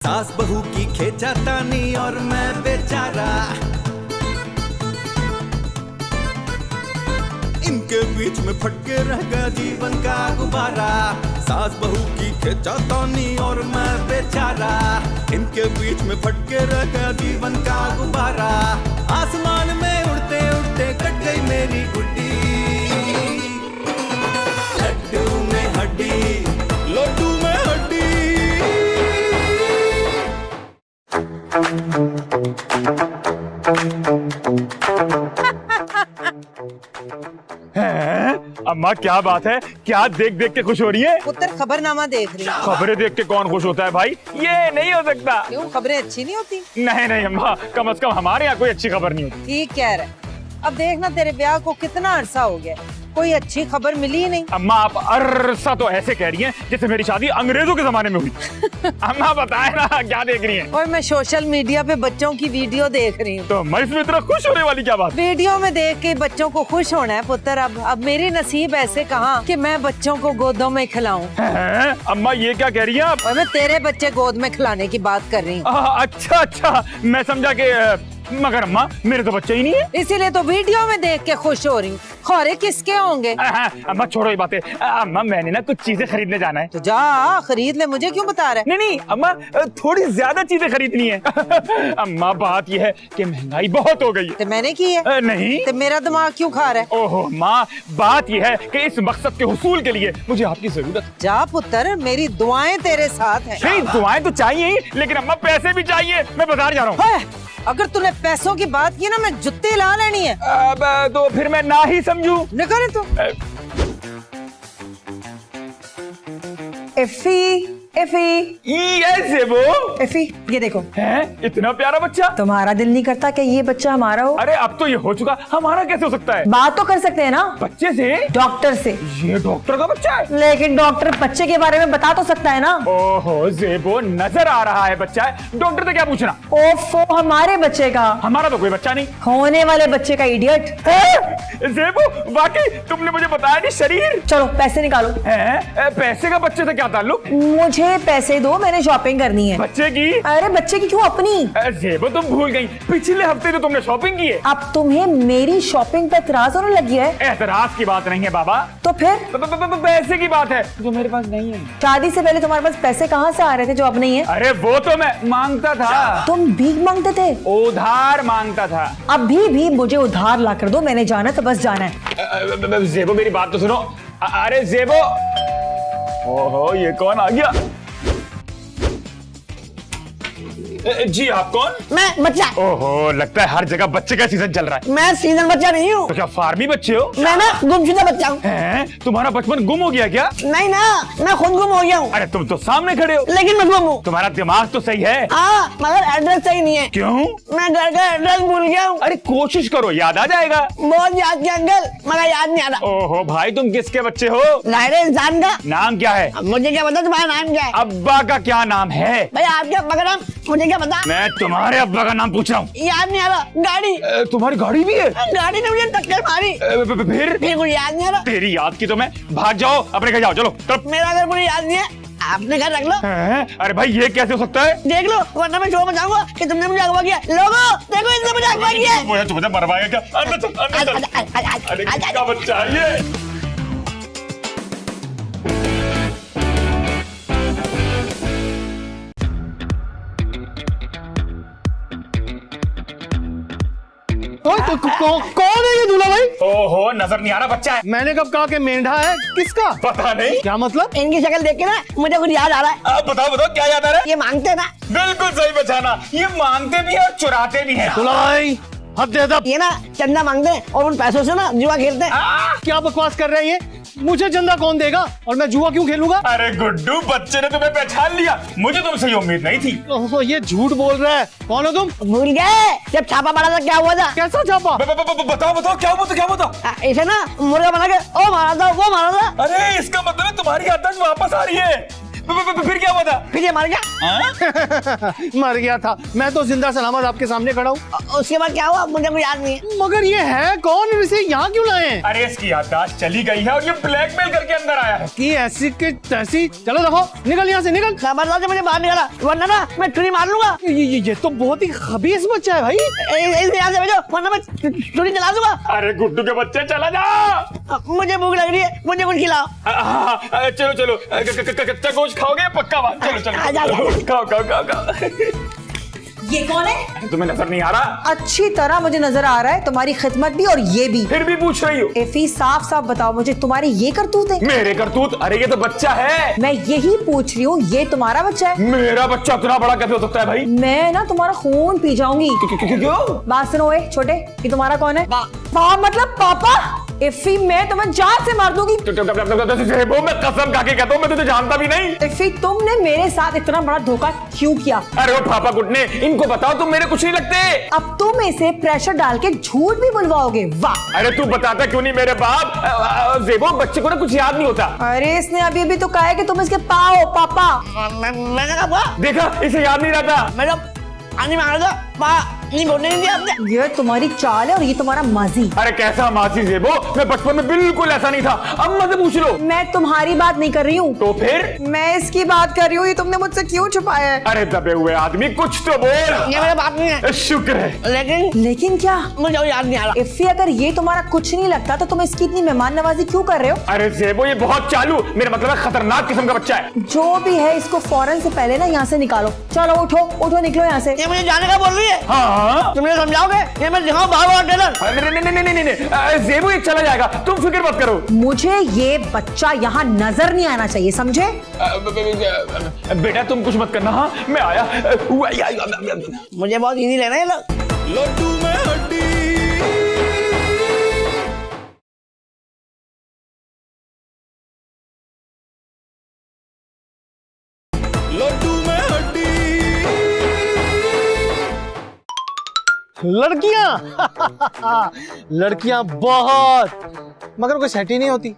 सास बहू की खींचातानी और मैं बेचारा, इनके बीच में फटके रह गया जीवन का गुब्बारा। सास बहू की खींचातानी और मैं बेचारा, इनके बीच में फटके रह गया जीवन का गुब्बारा। आसमान में उड़ते उड़ते कट गई मेरी गुड्डी, लड्डू में हड्डी, लड्डू में हड्डी। अम्मा क्या बात है, क्या देख देख के खुश हो रही है? पुत्र खबरनामा देख रही हूँ। खबरें देख के कौन खुश होता है भाई, ये नहीं हो सकता। क्यों, खबरें अच्छी नहीं होती? नहीं नहीं अम्मा, कम से कम हमारे यहाँ कोई अच्छी खबर नहीं होती। ठीक कह रहे, अब देखना तेरे ब्याह को कितना अरसा हो गया, कोई अच्छी खबर मिली ही नहीं। अम्मा आप अरसा तो ऐसे कह रही हैं जैसे मेरी शादी अंग्रेजों के जमाने में हुई। अम्मा बताए ना क्या देख रही हैं? और मैं सोशल मीडिया पे बच्चों की वीडियो देख रही हूँ। तो मैं इसमें इतना खुश होने वाली क्या बात? वीडियो में देख के बच्चों को खुश होना है पुत्र। अब मेरी नसीब ऐसे कहाँ कि मैं बच्चों को गोदों में खिलाऊं। अम्मा ये क्या कह रही हैं आप? और मैं तेरे बच्चे गोद में खिलाने की बात कर रही हूँ। अच्छा, मैं समझा कि मगर अम्मा मेरे तो बच्चे ही नहीं है, इसीलिए तो वीडियो में देख के खुश हो रही हूँ। खौरे किसके होंगे? अम्मा छोड़ो ये बातें। अम्मा मैंने ना कुछ चीजें खरीदने जाना है। तो जा खरीद ले, मुझे क्यों बता रहे? नहीं अम्मा थोड़ी ज्यादा चीजें खरीदनी है। अम्मा बात यह है कि महंगाई बहुत हो गई है। तो मैंने की है? नहीं तो मेरा दिमाग क्यों खा रहा है? ओहो माँ, बात यह है कि इस मकसद के हुसूल के लिए मुझे आपकी जरूरत है। जा पुत्र, मेरी दुआएं तेरे साथ हैं। नहीं दुआएं तो चाहिए ही, लेकिन अम्मा पैसे भी चाहिए। मैं बाजार जा रहा हूँ। अगर तूने पैसों की बात की ना, मैं जुत्ते ला लेनी है। अब तो फिर मैं ना ही समझूं। निकल तू। एफी, ये देखो। हैं? इतना प्यारा बच्चा। तुम्हारा दिल नहीं करता कि ये बच्चा हमारा हो? अरे अब तो ये हो चुका, हमारा कैसे हो सकता है? बात तो कर सकते हैं ना बच्चे से, डॉक्टर से। ये डॉक्टर का बच्चा है? लेकिन डॉक्टर बच्चे के बारे में बता तो सकता है ना। ओहो जेबो, नजर आ रहा है बच्चा है, डॉक्टर से क्या पूछना? ओफो, हमारे बच्चे का। हमारा तो कोई बच्चा नहीं। होने वाले बच्चे का इडियट। जेबो वाकई तुमने मुझे बताया नहीं। शरीर चलो पैसे निकालो। पैसे का बच्चे से क्या ताल्लुक? मुझे पैसे दो, मैंने शॉपिंग करनी है। बच्चे की? अरे बच्चे की क्यों, अपनी। जेबो तुम भूल गई, पिछले हफ्ते तो तुमने शॉपिंग की है। अब तुम्हें मेरी शॉपिंग पे एतराज होने लगी है? एतराज की बात नहीं है बाबा, तो फिर पैसे की बात है जो मेरे पास नहीं है। शादी से पहले तुम्हारे पास पैसे कहाँ से आ रहे थे जो अब नहीं है? अरे वो तो मैं मांगता था। तुम भीख मांगते थे? उधार मांगता था। अभी भी मुझे उधार ला कर दो, मैंने जाना है तो बस जाना है। जेबो मेरी बात तो सुनो। अरे जेबो, ओहो ये कौन आ गया? जी आप कौन? मैं बच्चा। ओहो लगता है हर जगह बच्चे का सीजन चल रहा है। मैं सीजन बच्चा नहीं हूँ। तो क्या फार्मी बच्चे हो? मैं ना गुमशुदा बच्चा हूँ। तुम्हारा बचपन गुम हो गया क्या? नहीं ना, मैं खुद गुम हो गया हूँ। अरे तुम तो सामने खड़े हो। लेकिन मैं गुम हूँ। तुम्हारा दिमाग तो सही है। हाँ, मगर एड्रेस सही नहीं है। क्यों? मैं घर का एड्रेस भूल गया हूँ। अरे कोशिश करो, याद आ जाएगा। बहुत याद किया अंकल, मगर याद नहीं आ रहा। ओहो भाई तुम किसके बच्चे हो? जाहिर इंसान का। नाम क्या है? मुझे क्या पता तुम्हारा नाम क्या है? अब्बा का क्या नाम है? भाई आपके अब्बा का नाम मुझे क्या पता? मैं तुम्हारे अब्बा का नाम पूछ रहा हूँ। याद नहीं आ रहा। गाड़ी। तुम्हारी गाड़ी भी है? गाड़ी ने मुझे टक्कर मारी। फिर कुछ याद नहीं आ रहा। तेरी याद की तो मैं भाग जाओ, अपने घर जाओ। चलो मेरा घर मुझे याद नहीं है, आपने घर रख लो। अरे भाई ये कैसे हो सकता है? देख लो, वरना मैं शो मचाऊंगा कि तुमने मुझे अगवा किया। लोगों देखो, इसने मुझे अगवा किया। तुम्हें मरवाएगा क्या? अंदर चल, अंदर चल। अरे किसका बच्चा है ये? कौन है ये दूल्हा भाई? ओहो नजर नहीं आ रहा बच्चा है। मैंने कब कहा कि मेंढा है? किसका? पता नहीं। क्या मतलब? इनकी शक्ल देख के ना मुझे कुछ याद आ रहा है। बताओ क्या याद आ रहा है? ये मांगते ना। बिल्कुल सही बचाना, ये मांगते भी है और चुराते भी है। दूल्हा भाई हद दे दब। ये ना चंदा मांगते हैं और उन पैसों से ना जुआ खेलते हैं। क्या बकवास कर रहे हैं ये? मुझे चंदा कौन देगा और मैं जुआ क्यों खेलूंगा? अरे गुड्डू, बच्चे ने तुम्हें पहचान लिया, मुझे तुमसे ये उम्मीद नहीं थी। ओहो, ये झूठ बोल रहा है। कौन हो तुम? भूल गए जब छापा पड़ा था क्या हुआ था? कैसा छापा? बताओ क्या हुआ था? इसे ना मुर्गा बना के ओ मारा था, वो मारा था। अरे इसका मतलब है तुम्हारी आदत वापस आ रही है। फिर क्या हुआ था? फिर ये मर गया। मर गया था, मैं तो जिंदा सलामत आपके सामने खड़ा हूँ। उसके बाद क्या हुआ मुझे कोई याद नहीं है। मगर ये है कौन और इसे यहाँ क्यों लाए हैं? अरे इसकी याददाश्त चली गई है और ये ब्लैकमेल करके अंदर आया है। कि ऐसी की तैसी। चलो देखो, निकल यहाँ से निकल। खबरदार से मुझे बाहर निकाला वरना ना मैं छुरी मार लूंगा। ये तो बहुत ही खबीस बच्चा है भाई। इसे यहाँ से भेजो वरना मैं छुरी चला दूंगा। अरे गुड्डू के बच्चे चला जा। मुझे भूख लग रही है, मुझे कुछ खिलाओ। चलो चलो, कच्चा गोश्त खाओगे पक्का बात? चलो चलो खाओ खाओ खाओ खाओ। ये कौन है? तुम्हें नजर नहीं आ रहा? अच्छी तरह मुझे नजर आ रहा है, तुम्हारी खिदमत भी और ये भी। फिर भी पूछ रही हो? एफी साफ साफ बताओ मुझे, तुम्हारे ये करतूत है? मेरे करतूत? अरे ये तो बच्चा है। मैं यही पूछ रही हूँ, ये तुम्हारा बच्चा है? मेरा बच्चा इतना बड़ा कैसे हो सकता है भाई? मैं ना तुम्हारा खून पी जाऊंगी। क्यों? बात सुनो ए छोटे, ये तुम्हारा कौन है? बाप मतलब पापा? इफी मैं तुम्हें जान से मार दूंगी। वो मैं कसम खा के कहता हूँ, मैं तुझे जानता भी नहीं। इफी तुमने मेरे साथ इतना बड़ा धोखा क्यों किया? अरे वो पापा गुटने, इनको बताओ तुम मेरे कुछ नहीं लगते। अब तुम इसे प्रेशर डाल के झूठ भी बुलवाओगे? वाह। अरे तू बताता क्यों नहीं मेरे बाप? जेबो बच्चे को ना कुछ याद नहीं होता। अरे इसने अभी भी तो कहा है कि तुम इसके पाओ पापा। मैंने कहा देखा, इसे याद नहीं रहता। मैडम पानी मांगा था, नहीं बोलने नहीं दिया आपने। ये तुम्हारी चाल है और ये तुम्हारा माजी। अरे कैसा मासी जेबो, मैं बचपन में बिल्कुल ऐसा नहीं था। अब मुझे पूछ लो। मैं तुम्हारी बात नहीं कर रही हूँ। तो फिर? मैं इसकी बात कर रही हूँ, ये तुमने मुझसे क्यों छुपाया है? अरे दबे हुए आदमी, कुछ तो बोल। ये मेरा बाप नहीं है। शुक्र है। लेकिन क्या? मुझे याद नहीं आ रहा। इफी अगर ये तुम्हारा कुछ नहीं लगता तो तुम इसकी इतनी मेहमान नवाजी क्यों कर रहे हो? अरे जेबो ये बहुत चालू, मेरा मतलब है खतरनाक किस्म का बच्चा है। जो भी है इसको फौरन से पहले ना यहाँ से निकालो। चलो उठो उठो, निकलो यहाँ से। ये मुझे जाने का बोल रही है। हाँ तुम मुझे समझाओगे? ये मैं दिखाऊं बाहर टेलर? नहीं, जेबो ये चला जाएगा, तुम फिक्र मत करो। मुझे ये बच्चा यहाँ नजर नहीं आना चाहिए, समझे? बेटा तुम कुछ मत करना। हाँ मैं आया। मुझे बहुत इजी लेना है लोग। लड्डू में हड्डी, लड्डू में हड्डी। लड़कियां लड़कियां बहुत, मगर कोई सेट ही नहीं होती।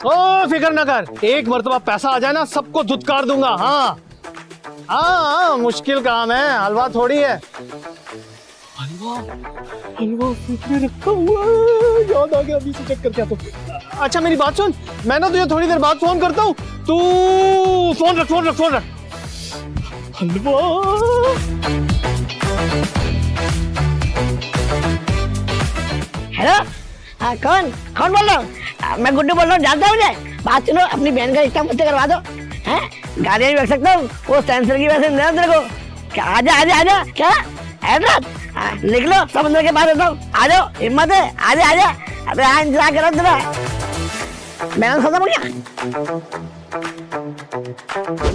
ओ फिक्र न कर, एक मर्तबा पैसा आ जाए ना सबको धुतकार दूंगा। हाँ हाँ, मुश्किल काम है, हलवा थोड़ी है। हलवा हलवा फ्रिज में रखा हुआ है, याद आ गया, अभी से चेक करके आता हूं। अच्छा मेरी बात सुन, मैं ना तुझे थोड़ी देर बाद फोन करता हूँ, तू फोन रख फोन रख फोन रख। हलवा हेलो, कौन कौन बोल रहा हूँ? मैं गुड्डू बोल रहा हूँ, जानता हूँ मुझे। बात सुनो, अपनी बहन का रिश्ता मुझसे करवा दो। हैं गाड़ियाँ भी रख सकता हूँ, वो सेंसर की वजह से नहीं तेरे को। क्या आजा आजा आजा, क्या एड्रेस लिख लो, समुद्र के पास रहता हूँ। आ जाओ, हिम्मत है, आजा आजा। अबे हाँ इंतजार करो तेरा, बैलेंस खत्म हो गया।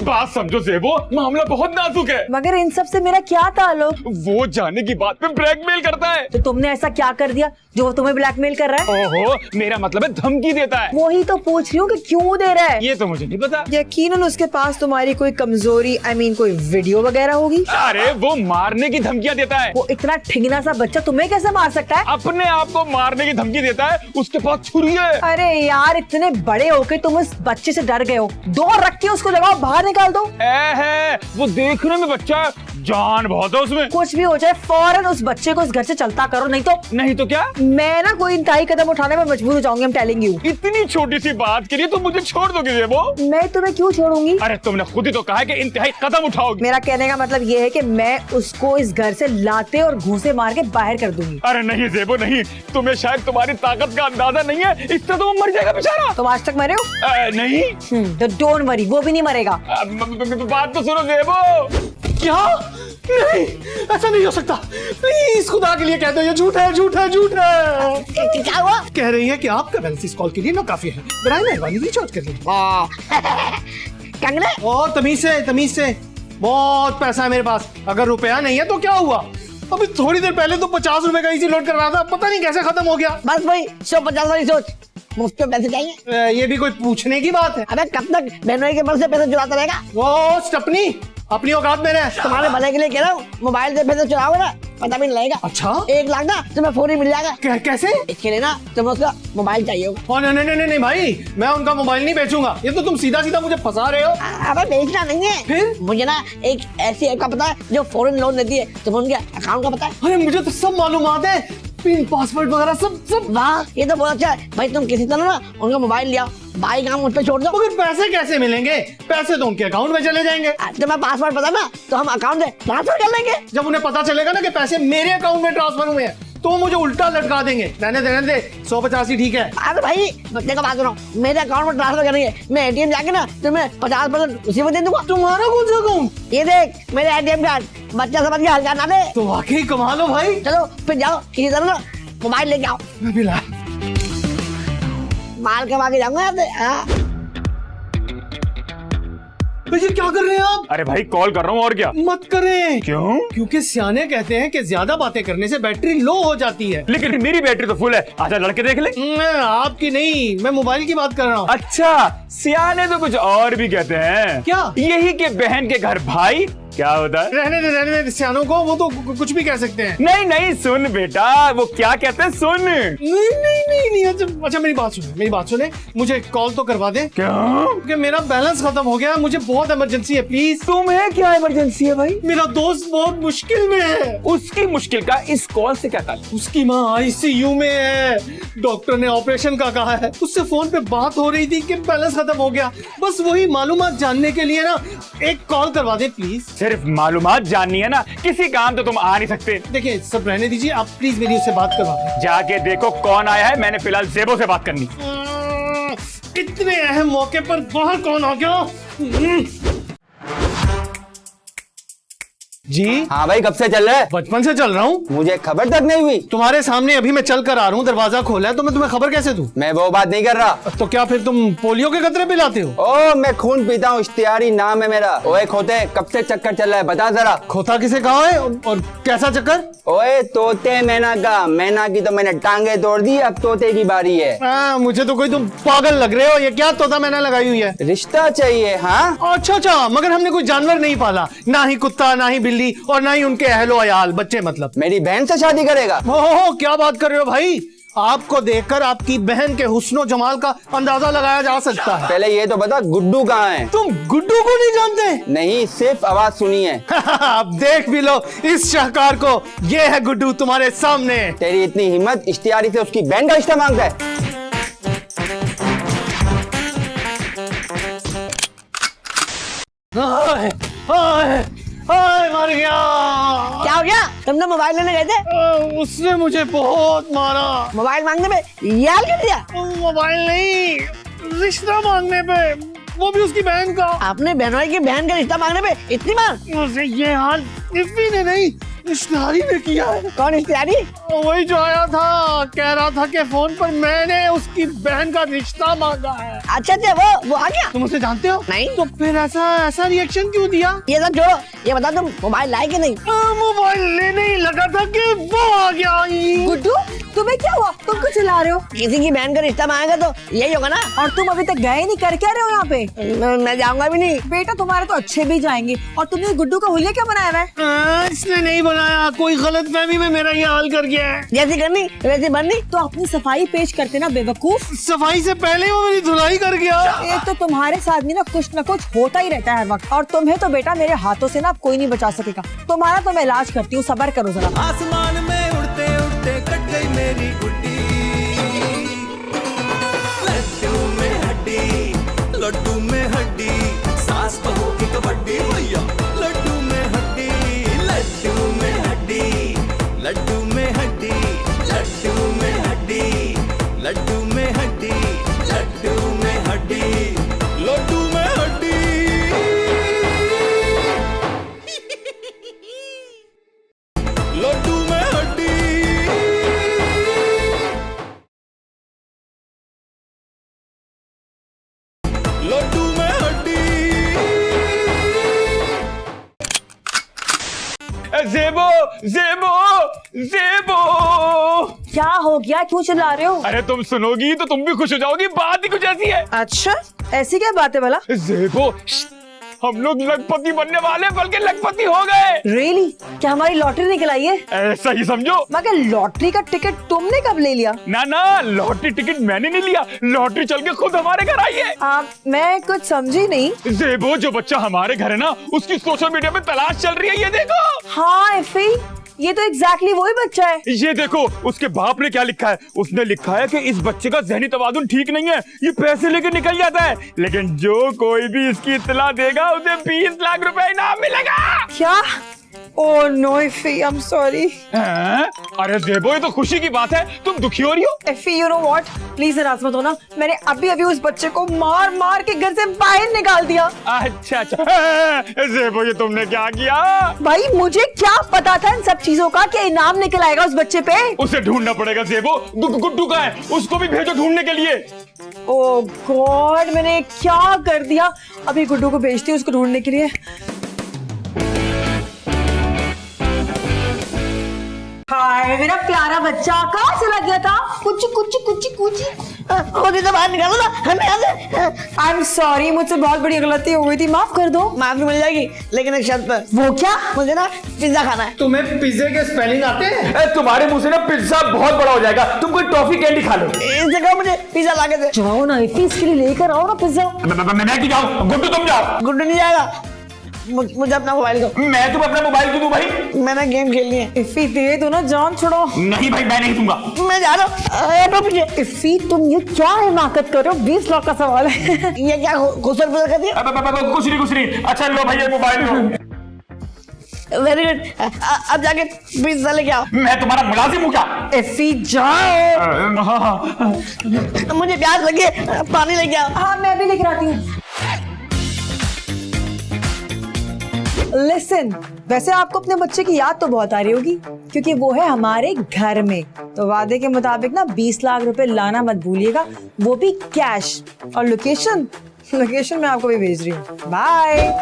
बात समझो जेबो, मामला बहुत नाजुक है। मगर इन सब से मेरा क्या ताल्लुक? वो जाने की बात पे ब्लैकमेल करता है। तो तुमने ऐसा क्या कर दिया जो वो तुम्हें ब्लैकमेल कर रहा है? ओहो, मेरा मतलब है धमकी देता है। वही तो पूछ रही हूँ कि क्यों दे रहा है। ये तो मुझे नहीं पता। यकीनन उसके पास तुम्हारी कोई कमजोरी, कोई वीडियो वगैरह होगी। अरे वो मारने की धमकियां देता है। वो इतना ठिगना सा बच्चा तुम्हें कैसे मार सकता है? अपने आप को मारने की धमकी देता है, उसके पास छुरी है। अरे यार, इतने बड़े होके तुम उस बच्चे से डर गए हो, डोर रख के उसको लगाओ, बाहर निकाल दो। है वो देखने में बच्चा, जान बहुत है उसमें। कुछ भी हो जाए फौरन उस बच्चे को इस घर से चलता करो, नहीं तो क्या मैं ना कोई इंतहाई कदम उठाने में मजबूर हो जाऊंगी। I'm telling you। इतनी छोटी सी बात के लिए तुम मुझे छोड़ दोगे जेबो? मैं तुम्हें क्यों छोड़ूंगी? अरे तुमने खुद ही तो कहा है कि इंतहाई कदम उठाओगी। मेरा कहने का मतलब ये है कि मैं उसको इस घर से लाते और घूंसे मार के बाहर कर दूंगी। अरे नहीं जेबो नहीं, तुम्हें शायद तुम्हारी ताकत का अंदाजा नहीं है, इससे तो वो मर जाएगा बेचारा। तुम आज तक मरे हो? नहीं। तो डोंट वरी, वो भी नहीं मरेगा। बात तो सुनो जेबो। क्या? नहीं, ऐसा नहीं हो सकता, प्लीज खुदा के लिए कह दो ये झूठ है झूठ है झूठ है। क्या हुआ? कह रही है कि आपका बैलेंस इस कॉल के लिए ना काफी है, बराए मेहरबानी रिचार्ज कर लीजिए। कंगने और तमीज से, बहुत पैसा है मेरे पास, अगर रुपया नहीं है तो क्या हुआ? अभी थोड़ी देर पहले तो 50 रुपए का इजी लोड कर रहा था, पता नहीं कैसे खत्म हो गया। बस भाई 150 वाली सोच, मुफ्त में पैसे चाहिए। ये भी कोई पूछने की बात है? अबे कब तक बहनोई के बल से पैसे चुराता रहेगा? वो स्टपनी, अपनी औकात में रह। तुम्हारे भले के लिए कह रहा हूँ, मोबाइल से पैसे चुराओगे ना पता भी नहीं लगेगा। अच्छा 1 लाख ना तुम्हें फोन ही मिल जाएगा। कैसे? इसके लिए ना तुम्हें उसका मोबाइल चाहिए होगा। नहीं भाई, मैं उनका मोबाइल नहीं बेचूंगा। ये तो तुम सीधा सीधा मुझे फंसा रहे हो। अबे बेचना नहीं है। फिर? मुझे ना एक ऐसी ऐप का पता है जो फॉरेन लोन देती है। तुम्हें उनके अकाउंट का पता है? अरे मुझे तो सब मालूमात है, पिन पासवर्ड वगैरह सब। वाह, ये तो बहुत अच्छा है भाई। तुम किसी तरह ना उनका मोबाइल लिया, भाई काम उस पर छोड़ दो। मगर पैसे कैसे मिलेंगे? पैसे तो उनके अकाउंट में चले जाएंगे। तुम्हें पासवर्ड पता ना, तो हम अकाउंट से ट्रांसफर कर लेंगे। जब उन्हें पता चलेगा ना कि पैसे मेरे अकाउंट में ट्रांसफर हुए हैं, तो वो मुझे उल्टा लटका देंगे। रहने दे 150 ही ठीक है। अरे भाई देखो बात सुनो, मेरे अकाउंट में ट्रांसफर करेंगे, मैं एटीएम जाके ना तुम्हें 50% उसी में दे दूंगा। तुम्हारा कौन सा अकाउंट? ये देख मेरे एटीएम कार्ड, बच्चा समझ के हल्का ना दे। तो वाकई कमाल हो भाई। चलो फिर जाओ किसी तरह ना मोबाइल लेके आओ। मैं भी ला। माल कमा के जाऊंगा यहाँ से। हाँ। भैया क्या कर रहे हैं आप? अरे भाई कॉल कर रहा हूँ और क्या। मत करें। क्यों? क्योंकि सियाने कहते हैं कि ज्यादा बातें करने से बैटरी लो हो जाती है। लेकिन मेरी बैटरी तो फुल है। आजा लड़के देख ले। आपकी नहीं, मैं मोबाइल की बात कर रहा हूँ। अच्छा, सियाने तो कुछ और भी कहते हैं। क्या? यही कि बहन के घर भाई क्या होता है। रहने दे सियानों को, वो तो कुछ भी कह सकते हैं। नहीं सुन बेटा, वो क्या कहते हैं सुन। नहीं अच्छा मेरी बात सुने, मुझे कॉल तो करवा दे। क्यों? क्योंकि मेरा बैलेंस खत्म हो गया, मुझे बहुत इमरजेंसी है। प्लीज। तुम्हें क्या इमरजेंसी है भाई? मेरा दोस्त बहुत मुश्किल में है। उसकी मुश्किल का इस कॉल से क्या ताल्लुक? उसकी माँ आईसीयू में है, डॉक्टर ने ऑपरेशन का कहा है। उससे फोन पे बात हो रही थी कि बैलेंस खत्म हो गया। बस वही मालूमात जानने के लिए ना एक कॉल करवा दे प्लीज। सिर्फ मालूमात जाननी है ना, किसी काम तो तुम आ नहीं सकते। देखिए सब रहने दीजिए, आप प्लीज मेरी उससे बात करवा दें। जाके देखो कौन आया है, मैंने फिलहाल जेबो से बात करनी। इतने अहम मौके पर बाहर कौन आ गया? जी हाँ भाई, कब से चल रहा है? बचपन से चल रहा हूँ। मुझे खबर तक नहीं हुई। तुम्हारे सामने अभी मैं चल कर आ रहा हूँ, दरवाजा खोला है, तो मैं तुम्हें खबर कैसे दूं? मैं वो बात नहीं कर रहा। तो क्या फिर तुम पोलियो के कतरे पिलाते हो? ओ मैं खून पीता हूँ, इश्तियारी नाम है मेरा। ओए खोते, कब से चक्कर चल रहा है बता जरा। खोता किसे कहा है और कैसा चक्कर? ओए तोते मैना का, मैना की तो मैंने टांगे तोड़ दी, अब तोते की बारी है। मुझे तो कोई तुम पागल लग रहे हो। ये क्या तोता मैंने लगाई हुई है? रिश्ता चाहिए। हाँ अच्छा, मगर हमने कोई जानवर नहीं पाला, ना ही कुत्ता, ना ही बिल्ली और ना ही उनके अहलो अयाल बच्चे। मतलब मेरी बहन से शादी करेगा? ओहो, क्या बात कर रहे हो भाई? आपको देखकर आपकी बहन के हुस्नो जमाल का अंदाजा लगाया जा सकता है। पहले ये तो बता गुड्डू कहाँ है? तुम गुड्डू को नहीं जानते? नहीं, सिर्फ आवाज सुनी है। अब देख भी लो इस शाहकार को, ये है गुड्डू तुम्हारे सामने। तेरी इतनी हिम्मत, इश्तियारी से उसकी बहन का रिश्ता मांगता है? मर गया। क्या हो गया? तुम तो मोबाइल लेने गए थे। उसने मुझे बहुत मारा। मोबाइल मांगने में ये हाल कर दिया? मोबाइल नहीं, रिश्ता मांगने पे, वो भी उसकी बहन का। अपने बहनोई की बहन का रिश्ता मांगने पे इतनी मार? मुझे ये हाल इफ्फी ने नहीं, इश्तियारी ने किया है। कौन इश्तियारी? वही जो आया था, कह रहा था कि फोन पर मैंने उसकी बहन का रिश्ता मांगा है। अच्छा वो आ गया? तुम उसे जानते हो? नहीं। तो फिर ऐसा रिएक्शन क्यों दिया? ये सब छोड़ो, ये बता तुम मोबाइल लाए कि नहीं? मोबाइल लेने ही लगा था कि वो आ गया। गुड्डू तुम्हें क्या हुआ? तुम क्यों चिल्ला रहे हो? किसी की बहन का रिश्ता मांगेगा तो यही होगा ना। और तुम अभी तक गए नहीं, कर क्या रहे हो यहाँ पे? मैं जाऊंगा भी नहीं। बेटा तुम्हारे तो अच्छे भी जाएंगे। और तुमने गुड्डू का हुलिया क्या बनाया हुआ है? इसने नहीं बनाया, कोई गलतफहमी में मेरा ये हाल कर गया है। जैसी करनी वैसी बननी। तो अपनी सफाई पेश करते ना बेवकूफ। सफाई से पहले वो मेरी धुलाई कर गया। एक तो तुम्हारे साथ भी ना कुछ न कुछ होता ही रहता है हर वक्त। और तुम्हें तो बेटा मेरे हाथों से ना अब कोई नहीं बचा सकेगा। तुम्हारा तो मैं इलाज करती हूँ, सब्र करो जरा। आसमान में उड़ते उड़ते कट गई मेरी गुड्डी, लड्डू में हड्डी, सास बहू की कबड्डी भैया। लड्डू में हड्डी, लड्डू में हड्डी, लड्डू में हड्डी, लड्डू में हड्डी, लड्डू में हड्डी, लड्डू में हड्डी, लड्डू में हड्डी। लड्डू में हड्डी। लड्डू में हड्डी। जेबो जेबो जेबो। क्या हो गया? क्यों चिल्ला रहे हो? अरे तुम सुनोगी तो तुम भी खुश हो जाओगी, बात ही कुछ ऐसी है। अच्छा ऐसी क्या बात है भला? जेबो हम लोग लखपति बनने वाले, बल्कि लखपति हो गए। रियली? क्या हमारी लॉटरी निकल आई है? ऐसा ही समझो। मगर लॉटरी का टिकट तुमने कब ले लिया? ना, लॉटरी टिकट मैंने नहीं लिया, लॉटरी चल के खुद हमारे घर आई है। मैं कुछ समझी नहीं। जेबो, जो बच्चा हमारे घर है ना, उसकी सोशल मीडिया पे तलाश चल रही है, ये देखो। हाँ इफी, ये तो एग्जैक्टली वही बच्चा है। ये देखो, उसके बाप ने क्या लिखा है। उसने लिखा है कि इस बच्चे का ज़हनी तवाज़ुन ठीक नहीं है, ये पैसे लेके निकल जाता है, लेकिन जो कोई भी इसकी इत्तला देगा उसे 20 लाख रुपए इनाम मिलेगा। क्या? ओह नो इफी, आई एम सॉरी। अरे जेबो, ये तो खुशी की बात है, तुम दुखी हो रही हो। इफी, यू नो व्हाट, प्लीज नाराज मत होना। मैंने अभी उस बच्चे को मार मार के घर से बाहर निकाल दिया। अच्छा जेबो, ये तुमने क्या किया? भाई मुझे क्या पता था इन सब चीजों का कि इनाम निकल आएगा उस बच्चे पे। उसे ढूंढना पड़ेगा जेबो। गुड्डू कहाँ है? उसको भी भेजो ढूंढने के लिए। ओह गॉड, मैंने क्या कर दिया। अभी गुड्डू को भेजती हूँ उसको ढूंढने के लिए। हाय मेरा प्यारा बच्चा, कहाँ चला गया था? कुछ मुझे तो बाहर निकालो ना, हमें यहाँ से। आई एम सॉरी, मुझसे बहुत बड़ी गलती हो गई थी, माफ कर दो। माफी मिल जाएगी, लेकिन एक शर्त पर। वो क्या? मुझे ना पिज्जा खाना है। तुम्हें पिज्जे के स्पेलिंग आते हैं? तुम्हारे मुंह से ना पिज्जा बहुत बड़ा हो जाएगा, तुम कोई टॉफी कैंडी खा लो। इस जगह मुझे पिज्जा ला के दे। जाओ ना इफी, इसके लिए लेकर आओ ना पिज्जा। मैं क्यों जाऊँ? गुड्डू तुम जाओ। गुड्डू नहीं जाएगा, मुझे अपना मोबाइल दो। मैं तुम्हें अपना मोबाइल क्यों दूं भाई? मैंने गेम खेलनी है। इफी दे दो ना, जान छोड़ो। नहीं भाई, मैं नहीं दूंगा। मैं जा रहा हूँ पीछे। इफी तुम ये क्या हिमाकत कर रहे हो? 20 लाख का सवाल है। ये क्या खुसर पुसर कर दिया? कुछ नहीं। अच्छा लो भाई, ये मोबाइल दो। वेरी गुड, अब जाके पिज्जा लेके आओ। मैं तुम्हारा मुलाजिम हूँ क्या? इफी जाओ। मुझे प्यास लगी है, पानी लेके आओ। हाँ मैं भी लेकर आती हूँ। लिसन, वैसे आपको अपने बच्चे की याद तो बहुत आ रही होगी, क्योंकि वो है हमारे घर में। तो वादे के मुताबिक ना 20 लाख रुपए लाना मत भूलिएगा, वो भी कैश। और लोकेशन मैं आपको भी भेज रही हूँ। बाय।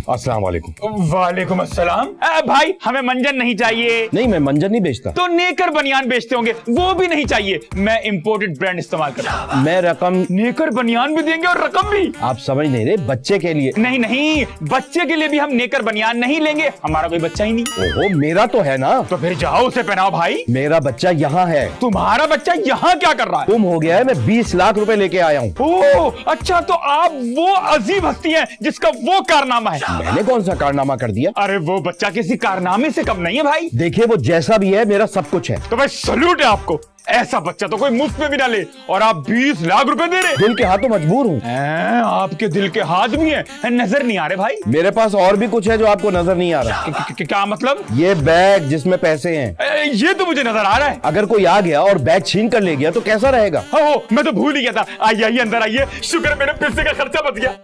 अस्सलाम वालेकुम। वालेकुम अस्सलाम। भाई हमें मंजन नहीं चाहिए। नहीं, मैं मंजन नहीं बेचता। तो नेकर बनियान बेचते होंगे, वो भी नहीं चाहिए। मैं इंपोर्टेड ब्रांड इस्तेमाल करता हूँ। मैं रकम। नेकर बनियान भी देंगे और रकम भी। आप समझ नहीं रहे, बच्चे के लिए। नहीं, बच्चे के लिए भी हम नेकर बनियान नहीं लेंगे, हमारा कोई बच्चा ही नहीं। ओहो, मेरा तो है ना। तो फिर जाओ उसे पहनाओ भाई। मेरा बच्चा यहाँ है। तुम्हारा बच्चा यहाँ क्या कर रहा है? गुम हो गया है, मैं 20 लाख रुपए लेके आया हूँ। ओह अच्छा, तो आप वो अजीब हस्ती हैं जिसका वो कारनामा है। मैंने कौन सा कारनामा कर दिया? अरे वो बच्चा किसी कारनामे से कम नहीं है भाई। देखिए, वो जैसा भी है मेरा सब कुछ है। तो भाई सल्यूट है आपको, ऐसा बच्चा तो कोई मुफ्त में भी ना ले, और आप 20 लाख रुपए दे रहे। दिल के हाथों मजबूर हूँ। आपके दिल के हाथ भी हैं, नजर नहीं आ रहे भाई। मेरे पास और भी कुछ है जो आपको नजर नहीं आ रहा। क्या मतलब? ये बैग जिसमें पैसे हैं। ये तो मुझे नजर आ रहा है। अगर कोई आ गया और बैग छीन कर ले गया तो कैसा रहेगा? हो, मैं तो भूल ही गया था। आइए अंदर आइए, शुक्र है मेरे पिज्जे का खर्चा बच गया।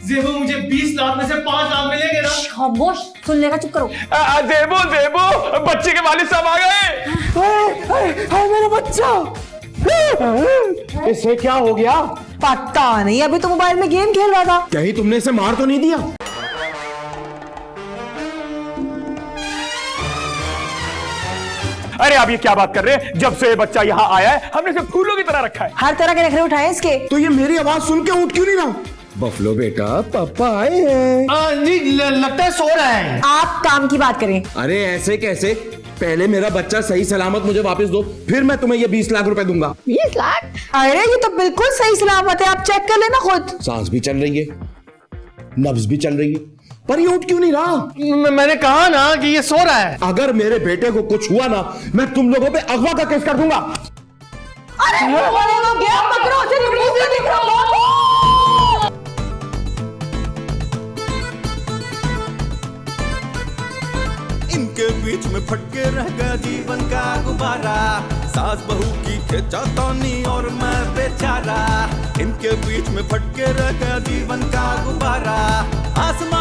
जेबो, मुझे 20 लाख में से 5 लाख मिलेंगे ना? खामोश, सुनने का चुप करो। जेबो, बच्चे के वालिद साहब आ गए। मेरा बच्चा। इससे क्या हो गया? पता नहीं, अभी तो मोबाइल में गेम खेल रहा था। कहीं तुमने इसे मार तो नहीं दिया? अरे आप ये क्या बात कर रहे हैं? जब से ये बच्चा यहाँ आया है हमने इसे फूलों की तरह रखा है। हर तरह के नखरे उठाए इसके। तो ये मेरी आवाज सुन के उठ क्यों नहीं रहा? बफलो बेटा, पापा आए हैं। जी, लगता है सो रहा है। आप काम की बात करें। अरे ऐसे कैसे? पहले मेरा बच्चा सही सलामत मुझे वापस दो, फिर मैं तुम्हें ये 20 लाख रुपए दूंगा। 20 लाख? अरे ये तो बिल्कुल सही सलामत है, आप चेक कर लेना खुद। सांस भी चल रही है, नब्ज भी चल रही है, पर ये उठ क्यों नहीं रहा? मैंने कहा ना कि ये सो रहा है। अगर मेरे बेटे को कुछ हुआ ना, मैं तुम लोगों पे अगवा का केस कर दूंगा। अरे गेम पकड़ो, दिख रहा। इनके बीच में फटके रह गया जीवन का गुब्बारा, सास बहू की खिंचातानी और मैं बेचारा। इनके बीच में फटके रह गया जीवन का गुब्बारा, आसमान